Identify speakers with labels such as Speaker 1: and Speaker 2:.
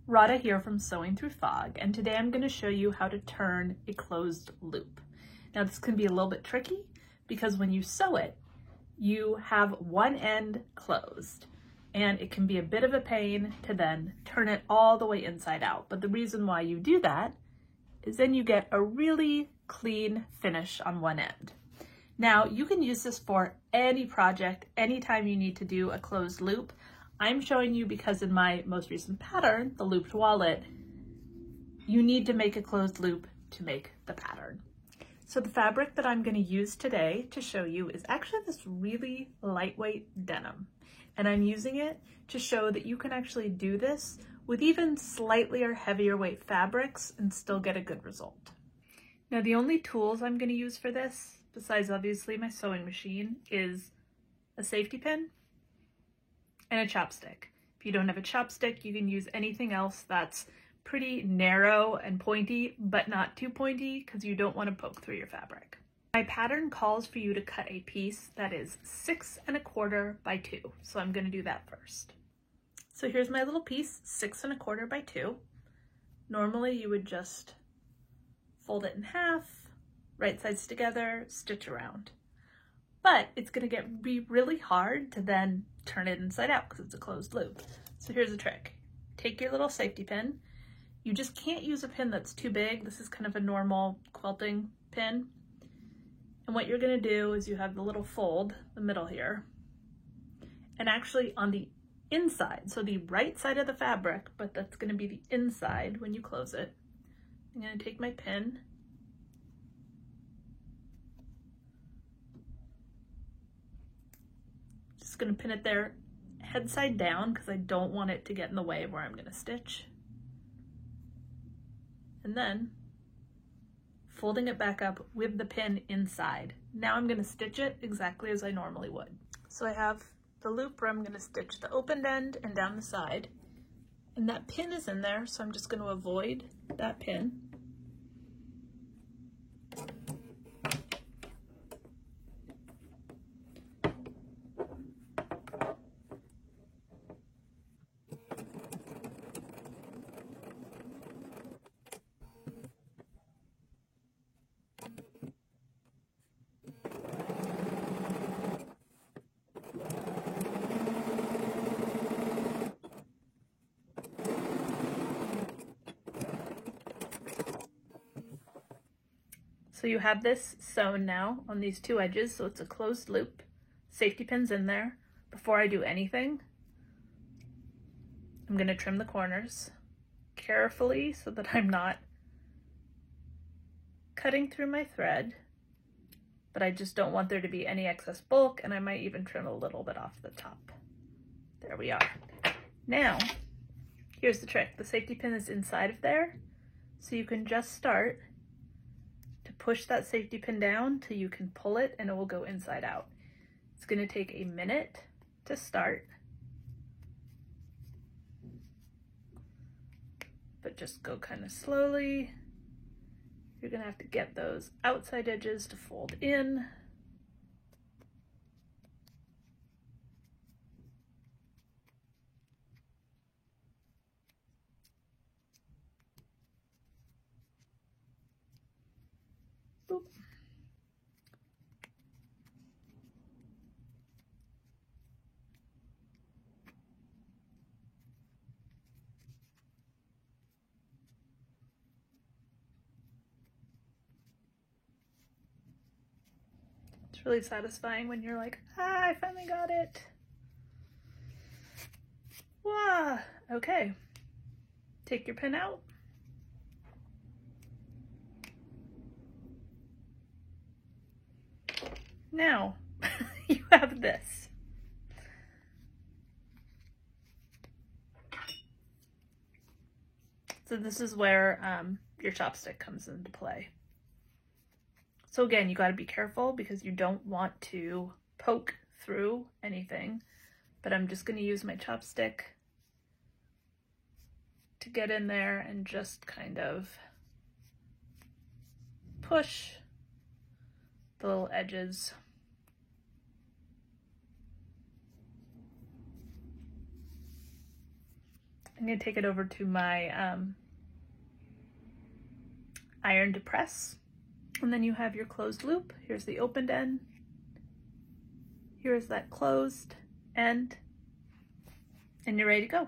Speaker 1: Rada here from Sewing Through Fog, and today I'm going to show you how to turn a closed loop. Now this can be a little bit tricky because when you sew it, you have one end closed and it can be a bit of a pain to then turn it all the way inside out. But the reason why you do that is then you get a really clean finish on one end. Now you can use this for any project, anytime you need to do a closed loop. I'm showing you because in my most recent pattern, the looped wallet, you need to make a closed loop to make the pattern. So the fabric that I'm going to use today to show you is actually this really lightweight denim. And I'm using it to show that you can actually do this with even slightly or heavier weight fabrics and still get a good result. Now the only tools I'm going to use for this, besides obviously my sewing machine, is a safety pin and a chopstick. If you don't have a chopstick, you can use anything else that's pretty narrow and pointy, but not too pointy because you don't want to poke through your fabric. My pattern calls for you to cut a piece that is 6 1/4 by 2. So I'm going to do that first. So here's my little piece, 6 1/4 by 2. Normally you would just fold it in half, right sides together, stitch around. But it's going to be really hard to then turn it inside out because it's a closed loop. So here's a trick. Take your little safety pin. You just can't use a pin that's too big. This is kind of a normal quilting pin. And what you're going to do is you have the little fold, the middle here, and actually on the inside, so the right side of the fabric, but that's going to be the inside when you close it. I'm going to take my pin, just going to pin it there head side down because I don't want it to get in the way of where I'm going to stitch. And then folding it back up with the pin inside. Now I'm going to stitch it exactly as I normally would. So I have the loop where I'm going to stitch the opened end and down the side. And that pin is in there, so I'm just going to avoid that pin. So you have this sewn now on these two edges, so it's a closed loop. Safety pin's in there. Before I do anything, I'm going to trim the corners carefully so that I'm not cutting through my thread, but I just don't want there to be any excess bulk, and I might even trim a little bit off the top. There we are. Now, here's the trick. The safety pin is inside of there, so you can just start to push that safety pin down till you can pull it and it will go inside out. It's going to take a minute to start, but just go kind of slowly. You're going to have to get those outside edges to fold in. Boop. It's really satisfying when you're like, ah, I finally got it. Wow. Okay. Take your pin out. Now, you have this. So this is where your chopstick comes into play. So again, you got to be careful because you don't want to poke through anything, but I'm just going to use my chopstick to get in there and just kind of push the little edges. I'm going to take it over to my iron to press. And then you have your closed loop. Here's the opened end. Here's that closed end. And you're ready to go.